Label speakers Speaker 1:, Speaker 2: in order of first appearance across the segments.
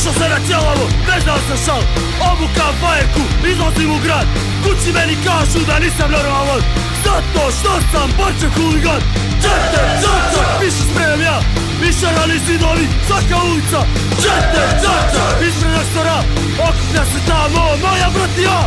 Speaker 1: Išao se na Ćelavo, ne znao sam šal. Obukam fajerku, izlazim u grad. Kući meni kažu da nisam normalan, zato što sam bačen huligan. Čete, čačak, više spremam ja, više rani zidovi, svaka ulica. Čete, čačak, ispred rektora, okuplja se tamo moja bratija.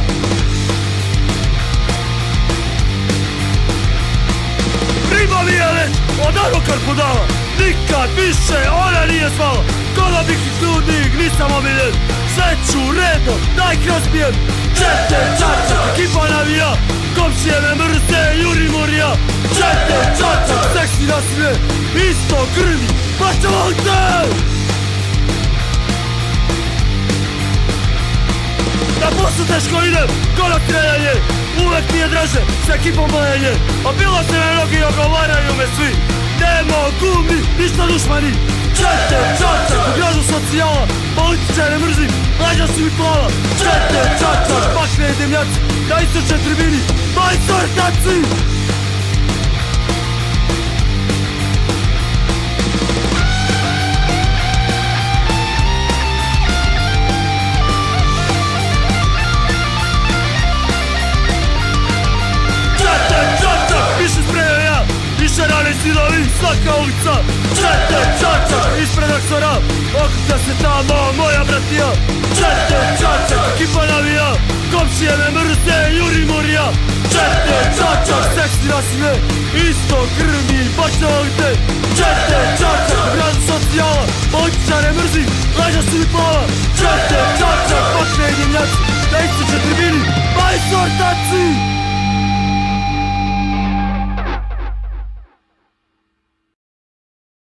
Speaker 1: Riba mi je već od Arokar podala, nikad više ona nije zvala. Kola bih ih ludnik, nisam omiljen, sve ću redom, daj kroz bijem. Čete, čačak, ekipa navija, komšije me mrze, juri morija. Čete, čačak, seksi nasilje, isto krvi, baš volite! Na poslu teško idem, ko na streljanje, uvek mi je draže, s ekipom bojenje. A bilo se me mnogi ogovaraju me svi, ne mogu mi ništa dušmani. Čete, čačak, u gradu socijala, političare mrzim, leđa su mi plava. Čete, čačak, pakne i demljaci, na istočnoj tribini, majstor taci! Rane zidovi, svaka ulica. Čete, čačak, ispred rektora, okuplja se tamo moja bratija. Čete, čačak, ekipa navija, komšije me mrze, juri morija. Čete, čačak, seksi nasilje, isto krvni, baš ne volite. Čete, čačak, u gradu socijala, političare mrzim, leđa su mi plava. Čete, čačak, pakne i dimljaci, na istočnoj tribini, majstor taci!